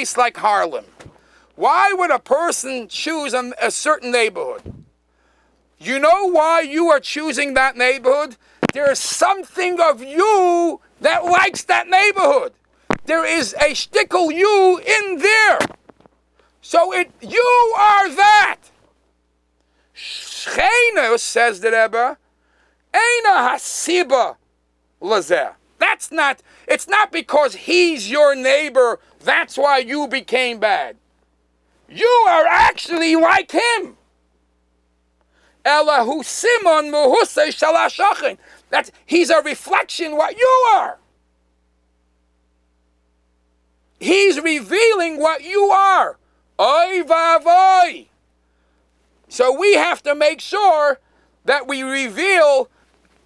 place like Harlem. Why would a person choose a certain neighborhood? You know why you are choosing that neighborhood? There is something of you that likes that neighborhood. There is a shtickle you in there. So you are that. Shchena, says the Rebbe, Eina hasiba lazeh. It's not because he's your neighbor, that's why you became bad. You are actually like him. Elahu simon muhusay shalashachin. He's a reflection what you are. He's revealing what you are. Oy vavoy. So we have to make sure that we reveal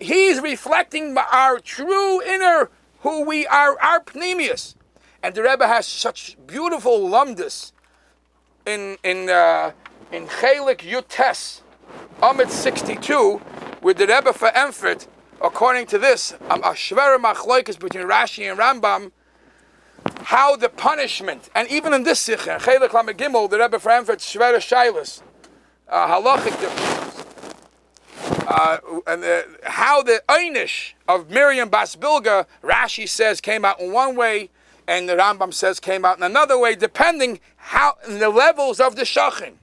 he's reflecting our true inner, who we are, our pneumius. And the Rebbe has such beautiful lumdus in Chelik Yutes, Amid 62, with the Rebbe for Emfert, according to this, a shver machloikis between Rashi and Rambam, how the punishment, and even in this Sikha, Chelik Lamed Gimel, the Rebbe for Emfert, shver shailas, halachic differences, how the einish of Miriam Bas Bilga, Rashi says came out in one way, and the Rambam says came out in another way, depending how in the levels of the shachin.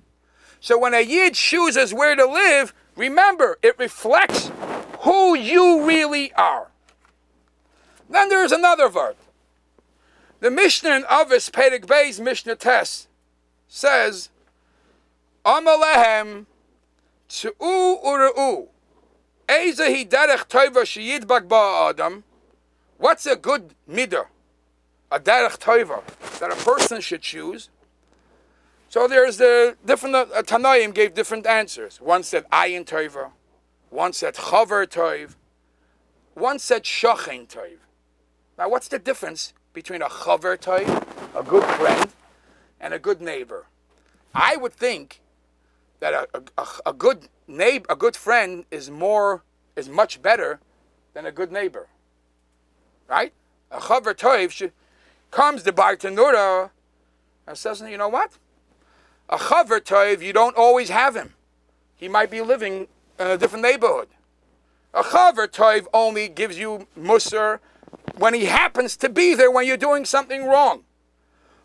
So when a yid chooses where to live, remember, it reflects who you really are. Then there's another word. The Mishnah in Avos Perek Beis Mishnah Tes says, Amalehem T'u Ure'u Eizehi Derech Tova Sheyidbak Ba'adam. What's a good midah? A derech tova that a person should choose. So there's the different Tanaim gave different answers. One said ayin tova, one said chaver tov, one said shachen tov. Now, what's the difference between a chaver tov, a good friend, and a good neighbor? I would think that a good neighbor, a good friend, is much better than a good neighbor, right? A chaver tov comes the Bartanura and says, you know what? A chaver tov, you don't always have him. He might be living in a different neighborhood. A chaver tov only gives you musar when he happens to be there when you're doing something wrong.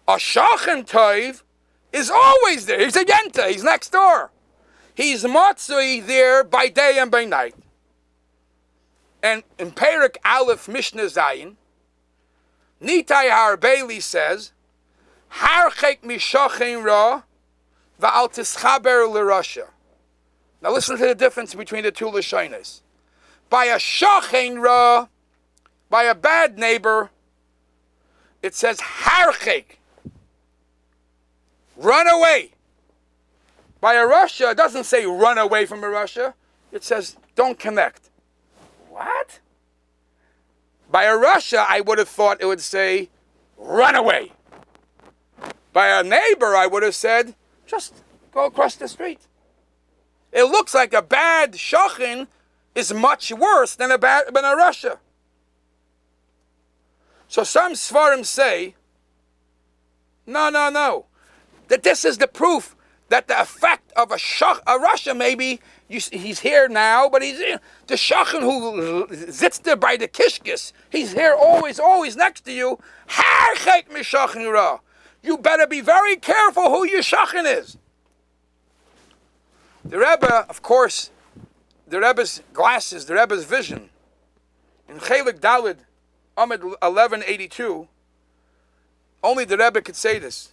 A shachen tov is always there. He's a yenta. He's next door. He's matzui there by day and by night. And in Perek Aleph Mishnah Zayin, Nitai Harbeli says, Harchek mishachen ra va'al tischaber l'rasha. Now listen to the difference between the two lashonos. By a shachen ra, by a bad neighbor, it says harchek, run away. By a rasha, it doesn't say run away from a rasha. It says don't connect. What? By a rasha, I would have thought it would say, run away. By a neighbor, I would have said, just go across the street. It looks like a bad shachin is much worse than a rasha. So some svarim say, no. That this is the proof that the effect of a rasha maybe, he's here now, but he's the shachan who sits there by the kishkis. He's here always next to you. Harchek mishachan ra. You better be very careful who your shachan is. The Rebbe, of course, the Rebbe's glasses, the Rebbe's vision, in Chelik Dalid, Amid 1182, only the Rebbe could say this.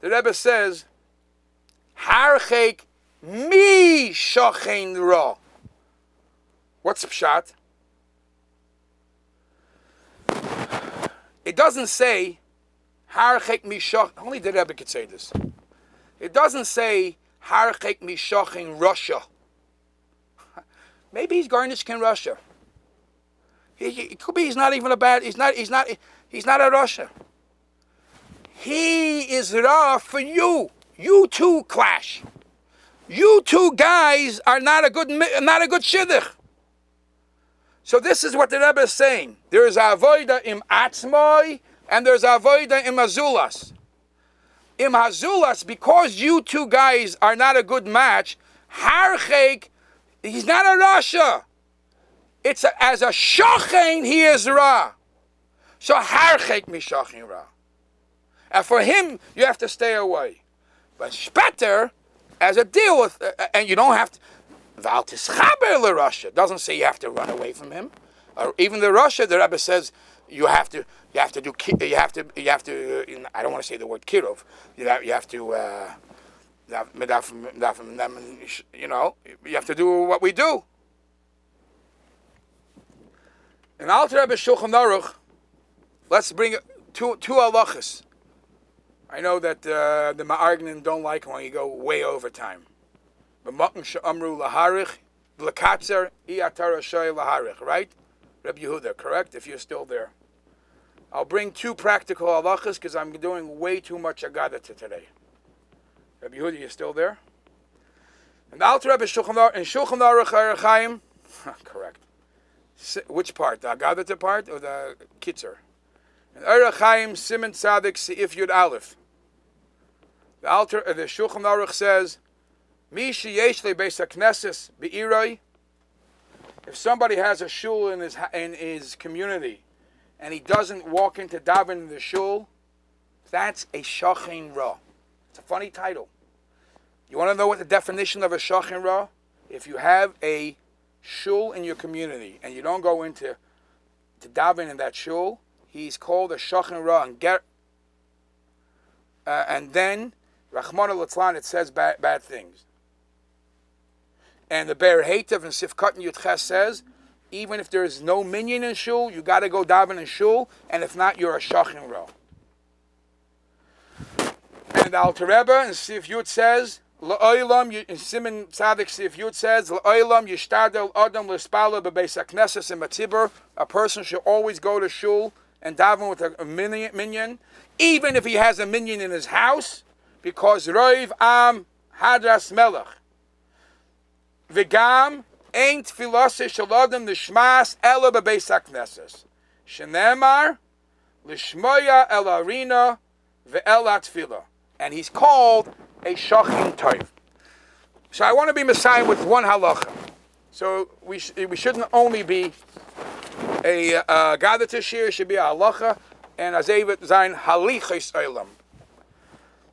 The Rebbe says, Harchek mi shachen ra. What's pshat? It doesn't say harchek mi shach. Only the Rebbe could say this. It doesn't say harchek mi shachen Russia. Maybe he's garnishkin Russia. It could be he's not even a bad. He's not a Russia. He is ra for you. You two clash. You two guys are not a good shidduch. So this is what the Rebbe is saying. There is avoida im atzmai, and there's avoida im hazulas. Im hazulas, because you two guys are not a good match, harchek, he's not a rasha. It's as a shachen, he is ra. So harchek mishachin ra. And for him, you have to stay away. But speter, as a deal with, and you don't have to, val tischaber le rasha, doesn't say you have to run away from him. Or even the rasha, the Rebbe says you have to I don't want to say the word kirov. You have to you have to do what we do. In Alter Rebbe Shulchan Aruch, let's bring two halachas. I know that the Ma'argnin don't like when you go way over time. B'makom she'amru laharich, l'katzer i'atar rashay laharich, right? Reb Yehuda, correct? If you're still there. I'll bring two practical halachas because I'm doing way too much Agadata today. Reb Yehuda, you still there? And the Alter Rebbe Shulchan Aruch Chaim, correct. Which part? The Agadata part or the Kitzer? And Orach Chaim Siman Tzadik Seif Yud Aleph. The Shulchan Aruch says, Mi sheyesh le beis hakneses be'iroi. If somebody has a shul in his community, and he doesn't walk into daven in the shul, that's a shachin ra. It's a funny title. You want to know what the definition of a shachin ra? If you have a shul in your community and you don't go into to daven in that shul, he's called a shachin ra. And then Rachmana Litzlan, it says bad things. And the Be'er Heitev in Sifkat and Yudches says, even if there is no minyan in shul, you got to go daven in shul, and if not, you're a shachin ra. And Alter Rebbe in Sif Yud says, La'olam, in Siman Tzadik Sif Yud says, La'olam yishtadel adam l'spala b'beis hakneses and matzibur. A person should always go to shul and daven with a minyan, even if he has a minyan in his house, because Roiv Am Hadras Melech. V'gam ain't tefillah shel adam l'shmas ela b'beis hakneses. Shenemar l'shmoya el arina ve'el atfilah. And he's called a shachin tov. So I want to be Messiah with one halacha. So we shouldn't only be a Gada Tashir, it should be a halacha, and Azevet Zayin Halichis Olam.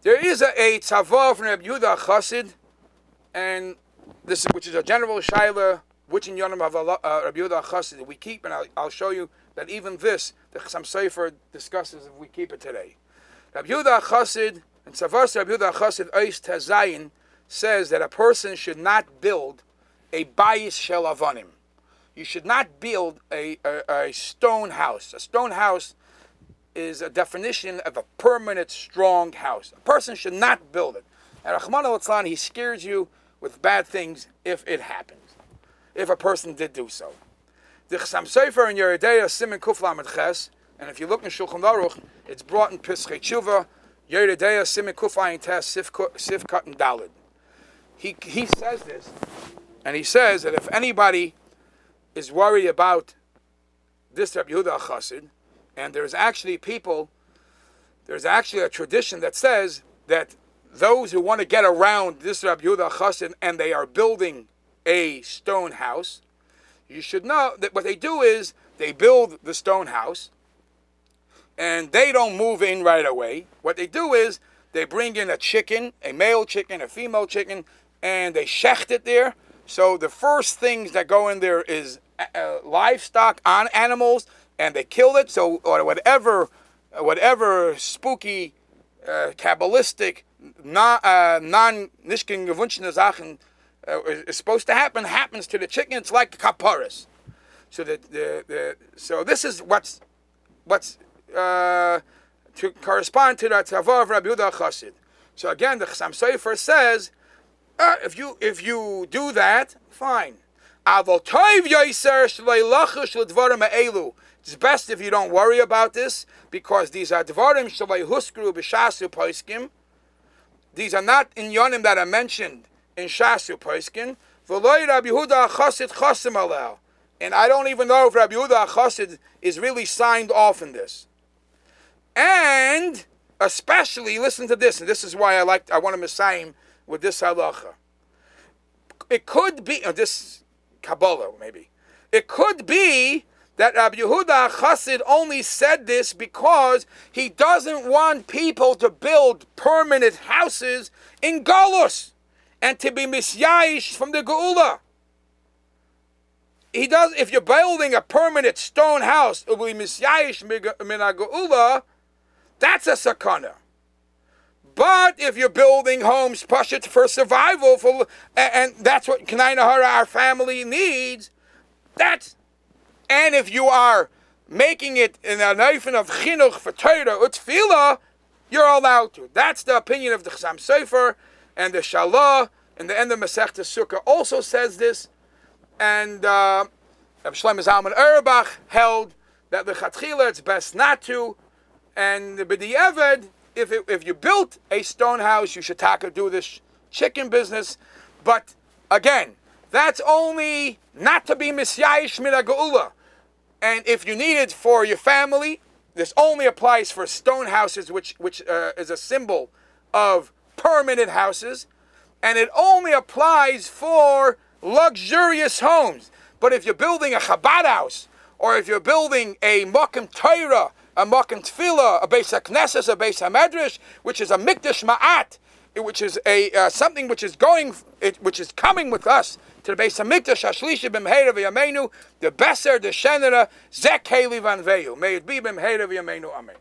There is a tzavah from Reb Yehuda Chassid, and this, which is a general shaila, which in Yonam of Reb Yehuda Chassid we keep, and I'll show you that even this, the Chassam Sofer discusses if we keep it today. Reb Yehuda Chassid, and Tzavas Reb Yehuda Chassid Ois Tezayin, says that a person should not build a bayis shel avanim. You should not build a stone house. A stone house is a definition of a permanent, strong house. A person should not build it. And Rachmana Litzlan, he scares you with bad things if it happens, if a person did do so. The Chassam Sofer in Yeridea Siman Kuf Lamed Ches, and if you look in Shulchan Aruch, it's brought in Pischei Tshuva, Yeridea Siman Kuf Ayin Tes Sifkat and Dalid. He says this, and he says that if anybody is worried about this Reb Yehuda Chassid, and there's actually a tradition that says that those who want to get around this Reb Yehuda Chassid and they are building a stone house, you should know that what they do is they build the stone house and they don't move in right away. What they do is they bring in a chicken, a male chicken, a female chicken, and they shecht it there. So the first things that go in there is livestock on animals, and they kill it. So or whatever spooky, kabbalistic, non-nishkin gewunschene Sachen is supposed to happen happens to the chicken. It's like kaparis. So so this is what's to correspond to the tzavah of Rabbi Yehuda Chassid. So again, the Chassam Sofer says, if you do that, fine. It's best if you don't worry about this, because these are dvarim shalei huskru b'shasu poiskim. These are not in yonim that are mentioned in shasu poiskim. V'loi Rabbi Yehuda Chassid chasim alel. And I don't even know if Rabbi Yehuda Chassid is really signed off in this. And especially, listen to this, and this is why I want to Messiah with this halacha. It could be, this Kabbalah maybe. It could be that Rabbi Yehuda Chassid only said this because he doesn't want people to build permanent houses in Galus and to be misyayish from the Geula. He does. If you're building a permanent stone house, it will be misyayish min Geula. That's a sakana. But if you're building homes, pashut for survival, and that's what K'nai Nahara, our family, needs, and if you are making it in a nofen of chinuch for Torah utfila, you're allowed to. That's the opinion of the Chassam Sofer, and the Shalah, and the end of Masechta Sukkah also says this, and Shlomo Zalman Auerbach held that the Chatchila it's best not to, and the B'di'evad, if you built a stone house, you should do this chicken business. But again, that's only not to be misyayish min ha'geula. And if you need it for your family, this only applies for stone houses, which is a symbol of permanent houses. And it only applies for luxurious homes. But if you're building a Chabad house, or if you're building a Mokim Torah, a Mokim Tefillah, a Beis HaKnesses, a Beis HaMedrash, which is a Mikdash Ma'at, which is a something which is coming with us to the Beis HaMikdash, Hashlishi b'mheira v'yameinu, the Beser, the Shenera, Zek Heli Van Veyu. May it be b'mheira v'yameinu. Amen.